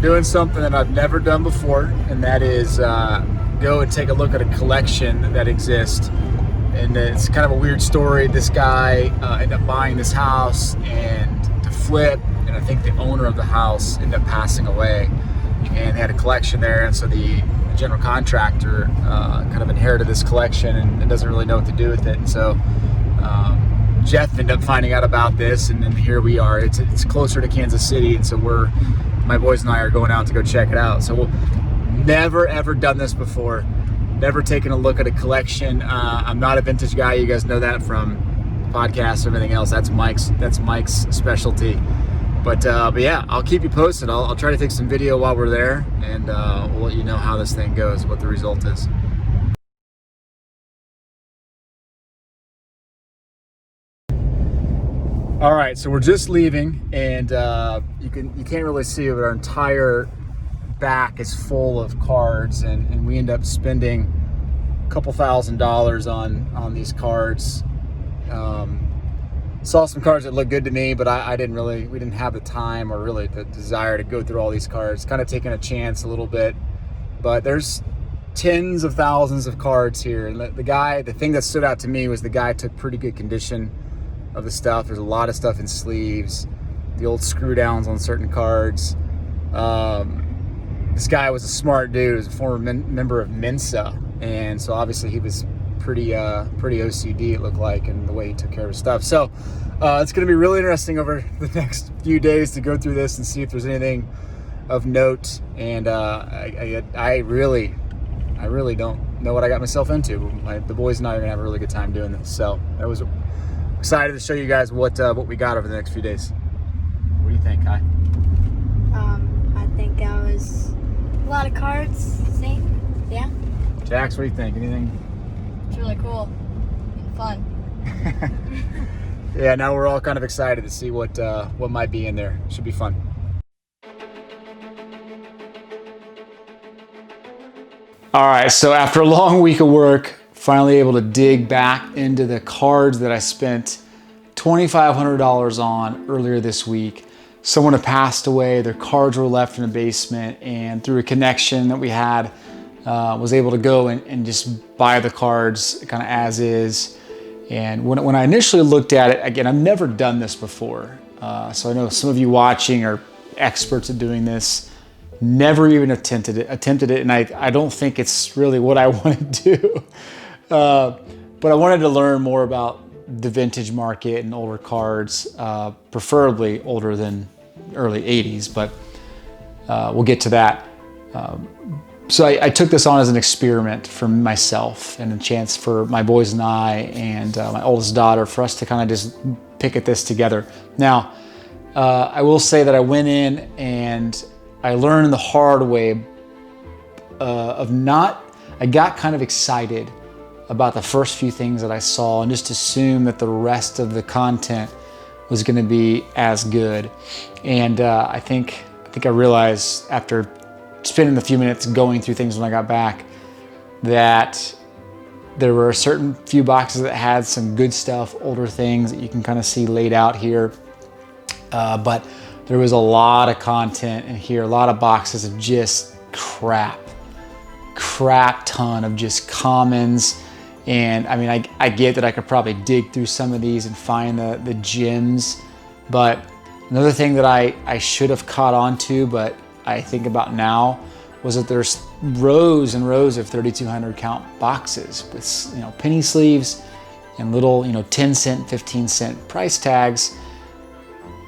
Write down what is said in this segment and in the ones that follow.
doing something that I've never done before, and that is go and take a look at a collection that exists. And it's kind of a weird story. This guy ended up buying this house and to flip, and I think the owner of the house ended up passing away, and they had a collection there, and so the general contractor kind of inherited this collection and doesn't really know what to do with it. And so Jeff ended up finding out about this, and then here we are. It's closer to Kansas City, and so my boys and I are going out to go check it out. So we'll never ever done this before, never taken a look at a collection. I'm not a vintage guy. You guys know that from podcasts and everything else. That's Mike's specialty. But yeah, I'll keep you posted. I'll try to take some video while we're there, and we'll let you know how this thing goes, what the result is. All right, so we're just leaving, and you can't really see it, but our entire back is full of cards, and we end up spending a couple $1,000s on these cards. Saw some cards that looked good to me, but we didn't have the time or really the desire to go through all these cards. Kind of taking a chance a little bit, but there's tens of thousands of cards here. And the thing that stood out to me was the guy took pretty good condition of the stuff. There's a lot of stuff in sleeves, the old screw downs on certain cards. This guy was a smart dude. He was a former member of Mensa, and so obviously he was pretty OCD, it looked like, in the way he took care of his stuff. So it's going to be really interesting over the next few days to go through this and see if there's anything of note. And I really don't know what I got myself into. The boys and I are going to have a really good time doing this. So I was excited to show you guys what we got over the next few days. What do you think, Kai? I think that was a lot of cards. Same, yeah. Jax, what do you think? Anything? It's really cool and fun. Yeah, now we're all kind of excited to see what might be in there. Should be fun. All right, so after a long week of work, finally able to dig back into the cards that I spent $2,500 on earlier this week. Someone had passed away, their cards were left in the basement, and through a connection that we had, was able to go and just buy the cards kind of as is. And when I initially looked at it, again, I've never done this before. So I know some of you watching are experts at doing this. Never even attempted it, and I don't think it's really what I want to do. But I wanted to learn more about the vintage market and older cards, preferably older than early 80s, but we'll get to that. So I took this on as an experiment for myself and a chance for my boys and I and my oldest daughter for us to kind of just pick at this together. Now, I will say that I went in and I learned the hard way I got kind of excited about the first few things that I saw and just assumed that the rest of the content was going to be as good. And I think I realized after spending a few minutes going through things when I got back that there were a certain few boxes that had some good stuff, older things that you can kind of see laid out here. But there was a lot of content in here, a lot of boxes of just crap ton of just commons. And I mean, I get that I could probably dig through some of these and find the gems, but another thing that I should have caught on to, but I think about now, was that there's rows and rows of 3,200 count boxes with penny sleeves and little 10 cent, 15 cent price tags.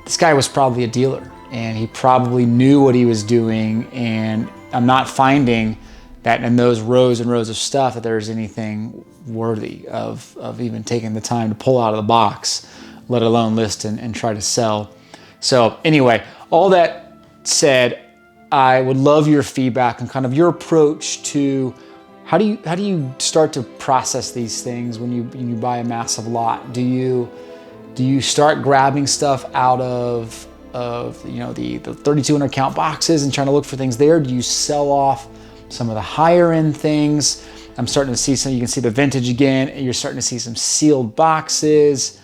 This guy was probably a dealer, and he probably knew what he was doing, and I'm not finding that in those rows and rows of stuff that there's anything worthy of even taking the time to pull out of the box, let alone list and try to sell. So anyway, all that said, I would love your feedback and kind of your approach to how do you start to process these things when you buy a massive lot? Do you start grabbing stuff out of the 3,200 count boxes and trying to look for things there? Do you sell off some of the higher end things? I'm starting to see some, you can see the vintage again, and you're starting to see some sealed boxes.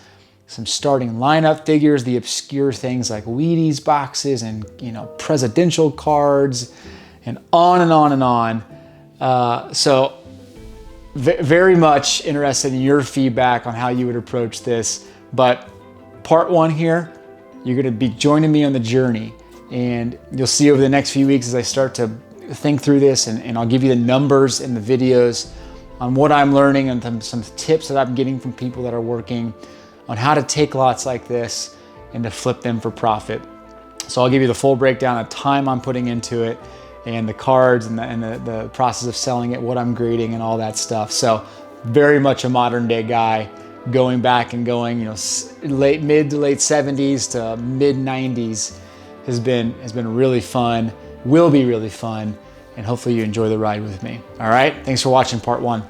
some starting lineup figures, the obscure things like Wheaties boxes and, you know, presidential cards, and on and on and on. So very much interested in your feedback on how you would approach this. But part one here, you're gonna be joining me on the journey, and you'll see over the next few weeks as I start to think through this, and I'll give you the numbers in the videos on what I'm learning and some tips that I'm getting from people that are working on how to take lots like this and to flip them for profit. So I'll give you the full breakdown of time I'm putting into it, and the cards and the process of selling it, what I'm grading and all that stuff. So very much a modern day guy, going back and going, you know, mid to late 70s to mid 90s has been really fun, will be really fun, and hopefully you enjoy the ride with me. All right, thanks for watching part one.